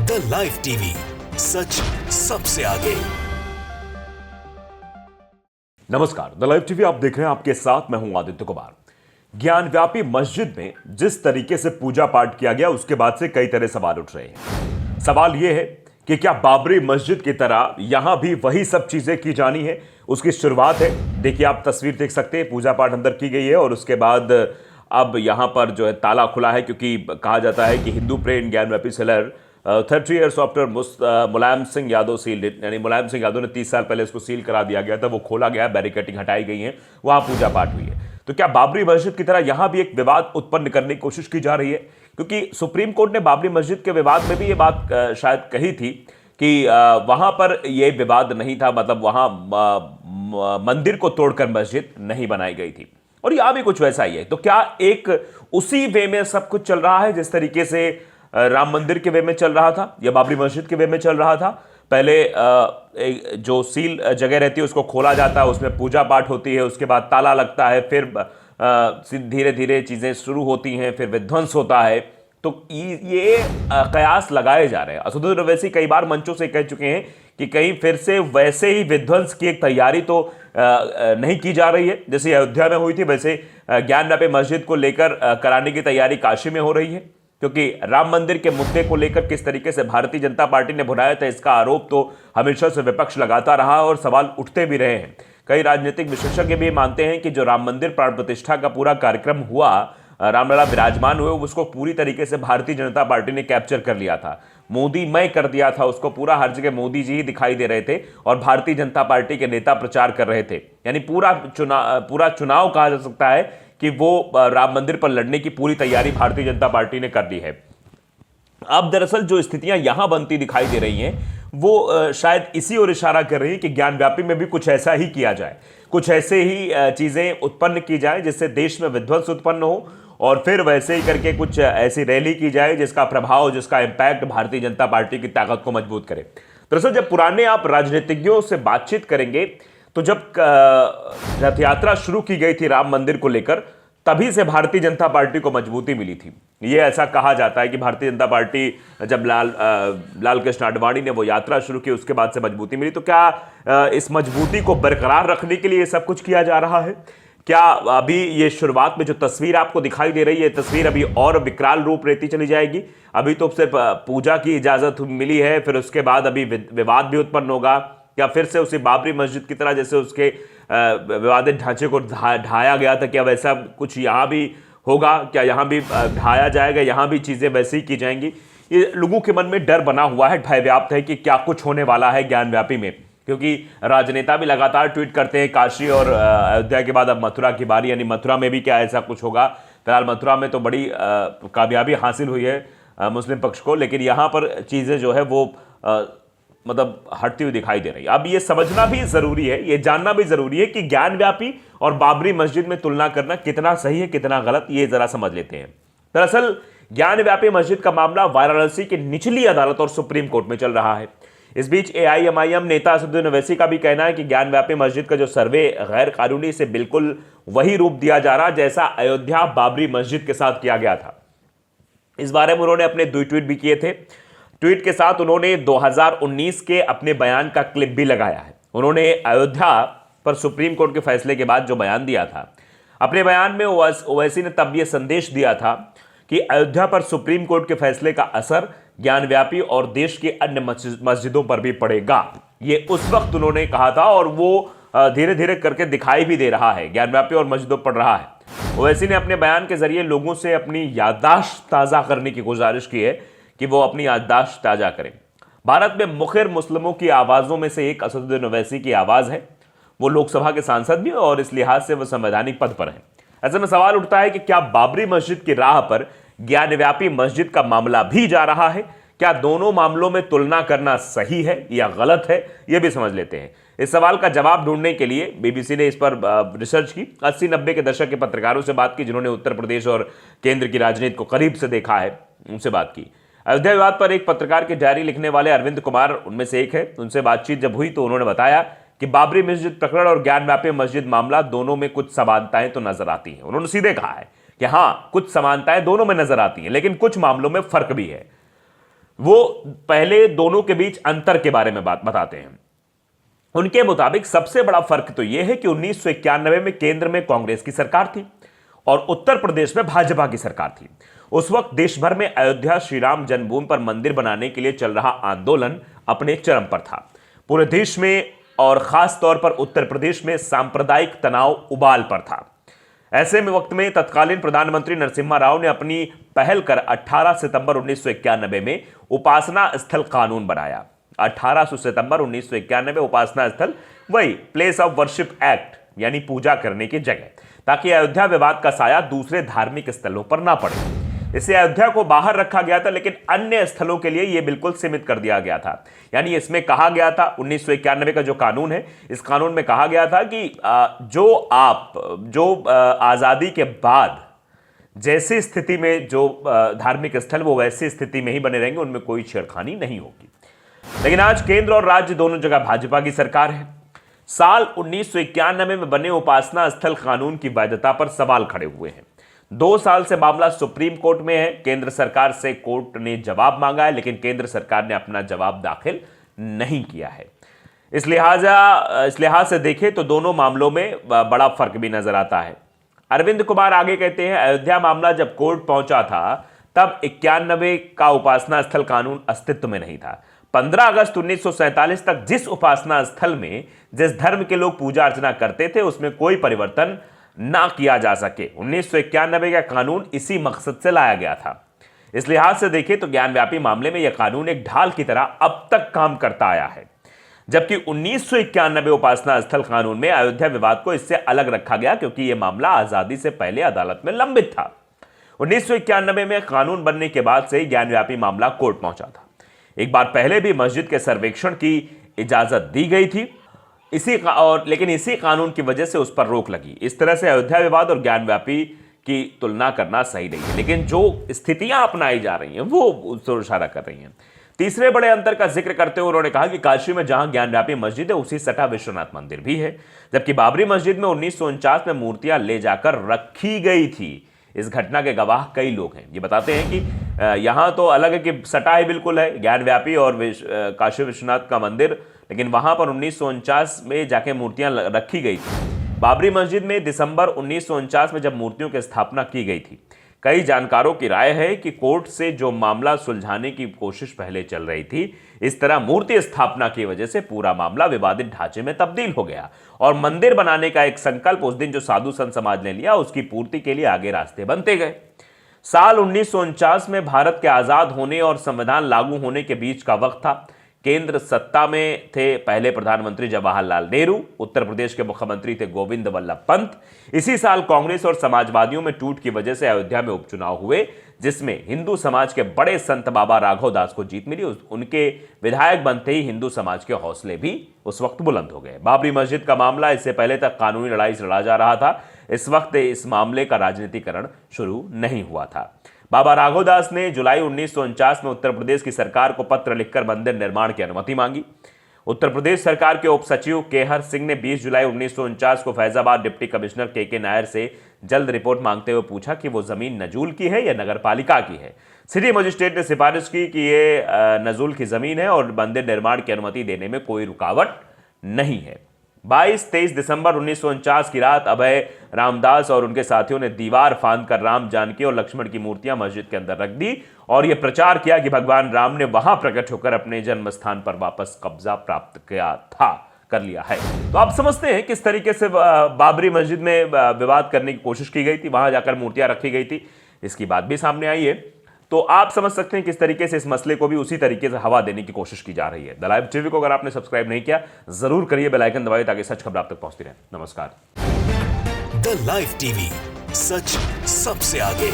The live TV, सच सबसे आगे। नमस्कार, द लाइव टीवी आप देख रहे हैं, आपके साथ मैं हूं आदित्य कुमार। ज्ञानव्यापी मस्जिद में जिस तरीके से पूजा पाठ किया गया, उसके बाद से कई तरह सवाल उठ रहे हैं। सवाल यह है कि क्या बाबरी मस्जिद की तरह यहां भी वही सब चीजें की जानी है? उसकी शुरुआत है, देखिए आप तस्वीर देख सकते हैं, पूजा पाठ अंदर की गई है और उसके बाद अब यहां पर जो है ताला खुला है, क्योंकि कहा जाता है कि हिंदू प्रेन Gyanvapi cellar 30 years after Mulayam Singh Yadav seal, यानी मुलायम सिंह यादव ने 30 साल पहले इसको सील करा दिया गया था, वो खोला गया, बैरिकेटिंग हटाई गई है, वहां पूजा पाठ हुई है। तो क्या बाबरी मस्जिद की तरह यहां भी एक विवाद उत्पन्न करने की कोशिश की जा रही है? क्योंकि सुप्रीम कोर्ट ने बाबरी मस्जिद के विवाद में भी ये बात शायद कही थी कि वहां पर यह विवाद नहीं था, मतलब वहां मंदिर को तोड़कर मस्जिद नहीं बनाई गई थी, और यहां भी कुछ वैसा ही है। तो क्या एक उसी वे में सब कुछ चल रहा है जिस तरीके से राम मंदिर के वे में चल रहा था या बाबरी मस्जिद के वे में चल रहा था? पहले जो सील जगह रहती है उसको खोला जाता है, उसमें पूजा पाठ होती है, उसके बाद ताला लगता है, फिर धीरे धीरे चीजें शुरू होती हैं, फिर विध्वंस होता है। तो ये कयास लगाए जा रहे हैं। असदुद्दीन ओवैसी कई बार मंचों से कह चुके हैं कि कहीं फिर से वैसे ही विध्वंस की एक तैयारी तो नहीं की जा रही है जैसे अयोध्या में हुई थी, वैसे ज्ञानव्यापी मस्जिद को लेकर कराने की तैयारी काशी में हो रही है। क्योंकि राम मंदिर के मुद्दे को लेकर किस तरीके से भारतीय जनता पार्टी ने भुनाया था, इसका आरोप तो हमेशा से विपक्ष लगाता रहा और सवाल उठते भी रहे हैं। कई राजनीतिक विशेषज्ञ भी मानते हैं कि जो राम मंदिर प्राण प्रतिष्ठा का पूरा कार्यक्रम हुआ, रामलला विराजमान हुए, उसको पूरी तरीके से भारतीय जनता पार्टी ने कैप्चर कर लिया था, मोदी मय कर दिया था उसको, पूरा हर जगह मोदी जी ही दिखाई दे रहे थे और भारतीय जनता पार्टी के नेता प्रचार कर रहे थे। यानी पूरा चुनाव कहा जा सकता है कि वो राम मंदिर पर लड़ने की पूरी तैयारी भारतीय जनता पार्टी ने कर ली है। अब दरअसल जो स्थितियां यहां बनती दिखाई दे रही हैं, वो शायद इसी ओर इशारा कर रही है कि ज्ञानव्यापी में भी कुछ ऐसा ही किया जाए, कुछ ऐसे ही चीजें उत्पन्न की जाए जिससे देश में विध्वंस उत्पन्न हो, और फिर वैसे ही करके कुछ ऐसी रैली की जाए जिसका प्रभाव, जिसका इंपैक्ट भारतीय जनता पार्टी की ताकत को मजबूत करे। दरअसल जब पुराने आप राजनीतिज्ञों से बातचीत करेंगे तो जब रथ यात्रा शुरू की गई थी राम मंदिर को लेकर, तभी से भारतीय जनता पार्टी को मजबूती मिली थी। ये ऐसा कहा जाता है कि भारतीय जनता पार्टी जब लाल कृष्ण आडवाणी ने वो यात्रा शुरू की, उसके बाद से मजबूती मिली। तो क्या इस मजबूती को बरकरार रखने के लिए ये सब कुछ किया जा रहा है? क्या अभी ये शुरुआत में जो तस्वीर आपको दिखाई दे रही है, तस्वीर अभी और विकराल रूप लेती चली जाएगी? अभी तो सिर्फ पूजा की इजाजत मिली है, फिर उसके बाद अभी विवाद भी उत्पन्न होगा, या फिर से उसी बाबरी मस्जिद की तरह जैसे उसके विवादित ढांचे को ढाया गया था, क्या वैसा कुछ यहाँ भी होगा? क्या यहाँ भी ढाया जाएगा, यहाँ भी चीज़ें वैसे ही की जाएंगी? ये लोगों के मन में डर बना हुआ है, भय व्याप्त है कि क्या कुछ होने वाला है ज्ञानव्यापी में। क्योंकि राजनेता भी लगातार ट्वीट करते हैं, काशी और अयोध्या के बाद अब मथुरा की बारी, यानी मथुरा में भी क्या ऐसा कुछ होगा? फिलहाल मथुरा में तो बड़ी कामयाबी हासिल हुई है मुस्लिम पक्ष को, लेकिन यहाँ पर चीज़ें जो है वो मतलब हटती हुई दिखाई दे रही है। अब ये समझना भी जरूरी है, ये जानना भी जरूरी है कि ज्ञानव्यापी और बाबरी मस्जिद में तुलना करना कितना सही है, कितना गलत, ये जरा समझ लेते हैं। दरअसल ज्ञानव्यापी मस्जिद का मामला वाराणसी की निचली अदालत और सुप्रीम कोर्ट में चल रहा है। इस बीच AIMIM नेता असदुद्दीन ओवैसी का भी कहना है कि ज्ञानव्यापी मस्जिद का जो सर्वे गैर कानूनी, से बिल्कुल वही रूप दिया जा रहा जैसा अयोध्या बाबरी मस्जिद के साथ किया गया था। इस बारे में उन्होंने अपने 2 ट्वीट भी किए थे। ट्वीट के साथ उन्होंने 2019 के अपने बयान का क्लिप भी लगाया है। उन्होंने अयोध्या पर सुप्रीम कोर्ट के फैसले के बाद जो बयान दिया था, अपने बयान में ओवैसी ने तब यह संदेश दिया था कि अयोध्या पर सुप्रीम कोर्ट के फैसले का असर ज्ञानव्यापी और देश के अन्य मस्जिदों पर भी पड़ेगा। ये उस वक्त उन्होंने कहा था और वो धीरे धीरे करके दिखाई भी दे रहा है, ज्ञानव्यापी और मस्जिदों पर रहा है। ओवैसी ने अपने बयान के जरिए लोगों से अपनी याददाश्त ताज़ा करने की गुजारिश की है कि वो अपनी याददाश्त ताज़ा करें। भारत में मुखर मुस्लिमों की आवाज़ों में से एक असदुद्दीन ओवैसी की आवाज़ है। वो लोकसभा के सांसद भी और इस लिहाज से वो संवैधानिक पद पर हैं। ऐसे में सवाल उठता है कि क्या बाबरी मस्जिद की राह पर ज्ञानव्यापी मस्जिद का मामला भी जा रहा है? क्या दोनों मामलों में तुलना करना सही है या गलत है? यह भी समझ लेते हैं। इस सवाल का जवाब ढूंढने के लिए बीबीसी ने इस पर रिसर्च की, 80-90 के दशक के पत्रकारों से बात की जिन्होंने उत्तर प्रदेश और केंद्र की राजनीति को करीब से देखा है, उनसे बात की। अयोध्या विवाद पर एक पत्रकार की डायरी लिखने वाले अरविंद कुमार उनमें से एक है। उनसे बातचीत जब हुई तो उन्होंने बताया कि बाबरी मस्जिद प्रकरण और ज्ञानव्यापी मस्जिद मामला दोनों में कुछ समानताएं तो नजर आती हैं। उन्होंने सीधे कहा है कि हाँ, कुछ समानताएं दोनों में नजर आती हैं, लेकिन कुछ मामलों में फर्क भी है। वो पहले दोनों के बीच अंतर के बारे में बात बताते हैं। उनके मुताबिक सबसे बड़ा फर्क तो यह है कि 1991 में केंद्र में कांग्रेस की सरकार थी और उत्तर प्रदेश में भाजपा की सरकार थी। उस वक्त देश भर में अयोध्या श्री राम जन्मभूमि पर मंदिर बनाने के लिए चल रहा आंदोलन अपने चरम पर था। पूरे देश में और खास तौर पर उत्तर प्रदेश में सांप्रदायिक तनाव उबाल पर था। ऐसे में वक्त में तत्कालीन प्रधानमंत्री नरसिम्हा राव ने अपनी पहल कर 18 सितंबर 1991 में उपासना स्थल कानून बनाया। 18 सितंबर 1991 में उपासना स्थल वही प्लेस ऑफ वर्शिप एक्ट यानी पूजा करने की जगह, ताकि अयोध्या विवाद का साया दूसरे धार्मिक स्थलों पर ना पड़े। इसे अयोध्या को बाहर रखा गया था, लेकिन अन्य स्थलों के लिए यह बिल्कुल सीमित कर दिया गया था। यानी इसमें कहा गया था 1991 का जो कानून है, इस कानून में कहा गया था कि जो आजादी के बाद जैसी स्थिति में जो धार्मिक स्थल वो वैसी स्थिति में ही बने रहेंगे, उनमें कोई छेड़खानी नहीं होगी। लेकिन आज केंद्र और राज्य दोनों जगह भाजपा की सरकार है। साल 1991 में बने उपासना स्थल कानून की वैधता पर सवाल खड़े हुए हैं। 2 साल से मामला सुप्रीम कोर्ट में है। केंद्र सरकार से कोर्ट ने जवाब मांगा है, लेकिन केंद्र सरकार ने अपना जवाब दाखिल नहीं किया है। इस लिहाज से देखें तो दोनों मामलों में बड़ा फर्क भी नजर आता है। अरविंद कुमार आगे कहते हैं, अयोध्या मामला जब कोर्ट पहुंचा था तब 91 का उपासना स्थल कानून अस्तित्व में नहीं था। 15 अगस्त 1947 तक जिस उपासना स्थल में जिस धर्म के लोग पूजा अर्चना करते थे, उसमें कोई परिवर्तन ना किया जा सके। 1991 का कानून इसी मकसद से लाया गया था। इस लिहाज से देखें तो ज्ञानव्यापी मामले में यह कानून एक ढाल की तरह अब तक काम करता आया है, जबकि 1991 उपासना स्थल कानून में अयोध्या विवाद को इससे अलग रखा गया, क्योंकि यह मामला आजादी से पहले अदालत में लंबित था। 1991 में कानून बनने के बाद से ज्ञानव्यापी मामला कोर्ट पहुंचा था। एक बार पहले भी मस्जिद के सर्वेक्षण की इजाजत दी गई थी, लेकिन इसी कानून की वजह से उस पर रोक लगी। इस तरह से अयोध्या विवाद और ज्ञानव्यापी की तुलना करना सही नहीं है, लेकिन जो स्थितियां अपनाई जा रही हैं वो उस ओर इशारा कर रही हैं। तीसरे बड़े अंतर का जिक्र करते हुए उन्होंने कहा कि काशी में जहां ज्ञानव्यापी मस्जिद है, उसी सटा विश्वनाथ मंदिर भी है, जबकि बाबरी मस्जिद में 1949 में मूर्तियां ले जाकर रखी गई थी। इस घटना के गवाह कई लोग हैं। ये बताते हैं कि यहां तो अलग है कि सटा ही बिल्कुल है ज्ञानव्यापी और काशी विश्वनाथ का मंदिर, लेकिन वहां पर 1949 में जाके मूर्तियां रखी गई थी। बाबरी मस्जिद में दिसंबर 1949 में जब मूर्तियों की स्थापना की गई थी। कई जानकारों की राय है कि कोर्ट से जो मामला सुलझाने की कोशिश पहले चल रही थी, इस तरह मूर्ति स्थापना की वजह से पूरा मामला विवादित ढांचे में तब्दील हो गया और मंदिर बनाने का एक संकल्प उस दिन जो साधु संत समाज ने लिया, उसकी पूर्ति के लिए आगे रास्ते बनते गए। साल 1949 में भारत के आजाद होने और संविधान लागू होने के बीच का वक्त था। केंद्र सत्ता में थे पहले प्रधानमंत्री जवाहरलाल नेहरू, उत्तर प्रदेश के मुख्यमंत्री थे गोविंद वल्लभ पंत। इसी साल कांग्रेस और समाजवादियों में टूट की वजह से अयोध्या में उपचुनाव हुए, जिसमें हिंदू समाज के बड़े संत बाबा राघव दास को जीत मिली। उनके विधायक बनते ही हिंदू समाज के हौसले भी उस वक्त बुलंद हो गए। बाबरी मस्जिद का मामला इससे पहले तक कानूनी लड़ाई से लड़ा जा रहा था। इस वक्त इस मामले का राजनीतिकरण शुरू नहीं हुआ था। बाबा राघवदास ने जुलाई 1949 में उत्तर प्रदेश की सरकार को पत्र लिखकर मंदिर निर्माण की अनुमति मांगी। उत्तर प्रदेश सरकार के उप सचिव केहर सिंह ने 20 जुलाई 1949 को फैजाबाद डिप्टी कमिश्नर के नायर से जल्द रिपोर्ट मांगते हुए पूछा कि वो जमीन नजूल की है या नगर पालिका की है। सिटी मजिस्ट्रेट ने सिफारिश की कि ये नजूल की जमीन है और मंदिर निर्माण की अनुमति देने में कोई रुकावट नहीं है। 22-23 दिसंबर 1949 की रात अभय रामदास और उनके साथियों ने दीवार फांदकर राम, जानकी और लक्ष्मण की मूर्तियां मस्जिद के अंदर रख दी और यह प्रचार किया कि भगवान राम ने वहां प्रकट होकर अपने जन्म स्थान पर वापस कब्जा प्राप्त कर लिया है। तो आप समझते हैं किस तरीके से बाबरी मस्जिद में विवाद करने की कोशिश की गई थी, वहां जाकर मूर्तियां रखी गई थी। इसकी बात भी सामने आई है। तो आप समझ सकते हैं किस तरीके से इस मसले को भी उसी तरीके से हवा देने की कोशिश की जा रही है। द लाइव टीवी को अगर आपने सब्सक्राइब नहीं किया, जरूर करिए, बेल आइकन दबाइए ताकि सच खबर आप तक पहुंचती रहे। नमस्कार। द लाइव टीवी, सच सबसे आगे।